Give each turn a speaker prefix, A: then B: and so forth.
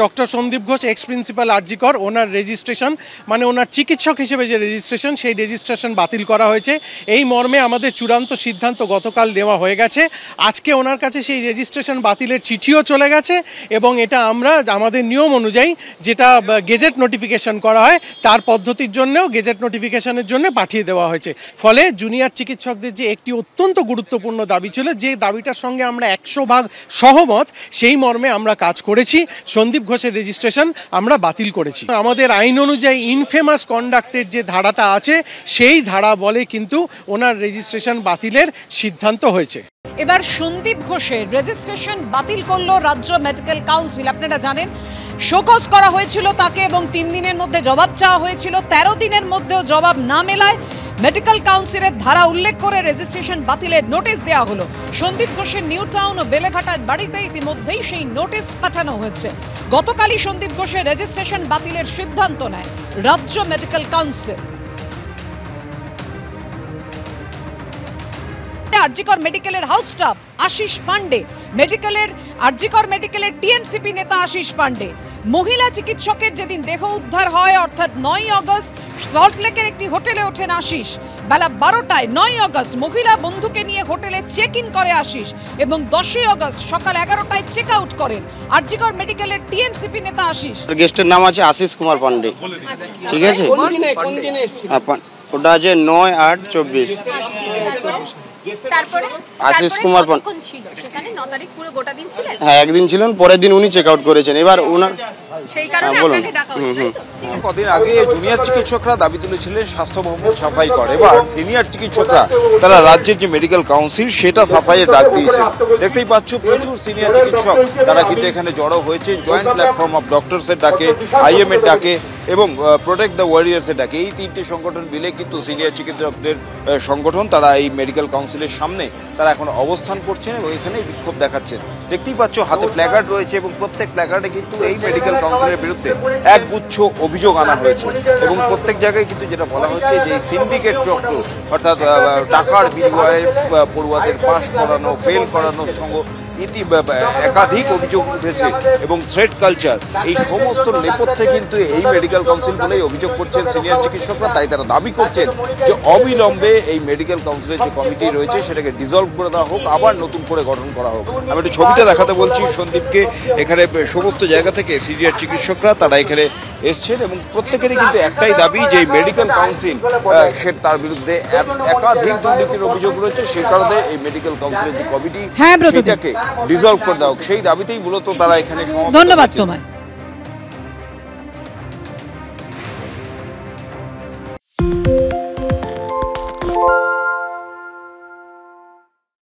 A: Doctor Sandip Ghosh ex principal RG Kar, ওনার registration মানে ওনার চিকিৎসক হিসেবে যে রেজিস্ট্রেশন সেই রেজিস্ট্রেশন বাতিল করা হয়েছে। এই মর্মে আমাদের চূড়ান্ত সিদ্ধান্ত গতকাল দেওয়া হয়ে গেছে। আজকে ওনার কাছে সেই রেজিস্ট্রেশন বাতিলের চিঠিও চলে গেছে এবং এটা আমরা আমাদের নিয়ম অনুযায়ী যেটা গেজেট নোটিফিকেশন করা হয় তার পদ্ধতির জন্যও গেজেট নোটিফিকেশনের জন্য পাঠিয়ে দেওয়া হয়েছে। ফলে জুনিয়র চিকিৎসকদের যে একটি অত্যন্ত গুরুত্বপূর্ণ দাবি ছিল, যে দাবিটার সঙ্গে আমরা 100% সহমত, সেই মর্মে আমরা কাজ করেছি। সন্দীপ ঘোষের রেজিস্ট্রেশন আমরা বাতিল করেছি। আমাদের আইন অনুযায়ী ইনফেমাস কন্ডাক্টের যে ধারাটা আছে সেই ধারা বলে কিন্তু ওনার রেজিস্ট্রেশন বাতিলের সিদ্ধান্ত হয়েছে।
B: এবার সন্দীপ ঘোষের রেজিস্ট্রেশন বাতিল করলো রাজ্য মেডিকেল কাউন্সিল। আপনারা জানেন শোকজ করা হয়েছিল তাকে এবং 3 দিনের মধ্যে জবাব চাওয়া হয়েছিল। 13 দিনের মধ্যেও জবাব না মেলায় মেডিকেল কাউন্সিলের ধারা উল্লেখ করে রেজিস্ট্রেশন বাতিলের নোটিশ দেওয়া হলো। সন্দীপ ঘোষের নিউ টাউন ও বেলেঘাটার বাড়িতে ইতিমধ্যেই সেই নোটিশ পাঠানো হয়েছে। গতকালই সন্দীপ ঘোষের রেজিস্ট্রেশন বাতিলের সিদ্ধান্ত নেয় রাজ্য মেডিকেল কাউন্সিল। আরজিকর মেডিকেলের হাউস স্টাফ আশিস পান্ডে, আরজিকর মেডিকেলের টিএমসিপি নেতা আশিস পান্ডে, মহিলা চিকিৎসকের যেদিন দেহ উদ্ধার হয় অর্থাৎ 9 আগস্ট সল্টলেকের একটি হোটেলে ওঠেন আশিস। বেলা 12টায় 9 আগস্ট মহিলা বন্ধুকে নিয়ে হোটেলে চেক ইন করে আশিস এবং 10 আগস্ট সকাল 11টায় চেক আউট করেন আরজিকর মেডিকেলের টিএমসিপি নেতা আশিস।
C: গেস্টের নাম আছে আশিস কুমার পান্ডে, ঠিক আছে? ওটা আছে 9/8/24।
D: তারপরে
C: আশিস কুমার পান্ডে
D: ছিল সেখানে 9 তারিখ পুরো গোটা দিন ছিলেন?
C: হ্যাঁ, একদিন ছিলেন, পরের দিন উনি চেক আউট করেছেন। এবার ওনার
D: সেই কারণে আপনাকে ডাকা হয়েছে।
E: কদিন আগে জুনিয়র চিকিৎসকরা দাবি তুলেছিলেন স্বাস্থ্য ভবন সাফাই করে। এবার সিনিয়র চিকিৎসকরা তারা রাজ্যের যে মেডিকেল কাউন্সিল সেটা সাফাইয়ের ডাক দিয়েছেন। দেখতেই পাচ্ছ প্রচুর সিনিয়র চিকিৎসক তারা কিন্তু এখানে জড়ো হয়েছে জয়েন্ট প্ল্যাটফর্ম অফ ডক্টরসের ডাকে, আইএম এর ডাকে এবং প্রোটেক্ট দ্য ওয়ারিয়ার্সের ডাকে। এই 3টে সংগঠন মিলে কিন্তু সিনিয়র চিকিৎসকদের সংগঠন তারা এই মেডিকেল কাউন্সিলের সামনে তারা এখন অবস্থান করছেন এবং এখানে বিক্ষোভ দেখাচ্ছেন। দেখতেই পাচ্ছ হাতে প্ল্যাকার্ড রয়েছে এবং প্রত্যেক প্ল্যাকার্ডে কিন্তু এই মেডিকেল কাউন্সিলের বিরুদ্ধে একগুচ্ছ অভিযোগ আনা হয়েছে এবং প্রত্যেক জায়গায় কিন্তু যেটা বলা হচ্ছে যে এই সিন্ডিকেট চক্র অর্থাৎ টাকার বিনিময়ে পড়ুয়াদের পাস করানো, ফেল করানোর সঙ্গে একাধিক অভিযোগ উঠেছে এবং থ্রেট কালচার, এই সমস্ত নেপথ্যে কিন্তু এই মেডিকেল কাউন্সিল বলেই অভিযোগ করছেন সিনিয়র চিকিৎসকরা। তাই তারা দাবি করছেন যে অবিলম্বে এই মেডিকেল কাউন্সিলের যে কমিটি রয়েছে সেটাকে ডিসলভ করে দেওয়া হোক, আবার নতুন করে গঠন করা হোক। আমি একটু ছবিটা দেখাতে বলছি সন্দীপকে। এখানে সমস্ত জায়গা থেকে সিনিয়র চিকিৎসকরা তারা এখানে এসছেন এবং প্রত্যেকেরই কিন্তু একটাই দাবি যে মেডিকেল কাউন্সিল সে তার বিরুদ্ধে একাধিক দুর্নীতির অভিযোগ রয়েছে। সেই কারণে এই মেডিকেল কাউন্সিলের যে কমিটি সেটাকে ডিসলভ করে দেওয়া হোক, সেই দাবিতেই মূলত তারা এখানে।
B: ধন্যবাদ তোমায়।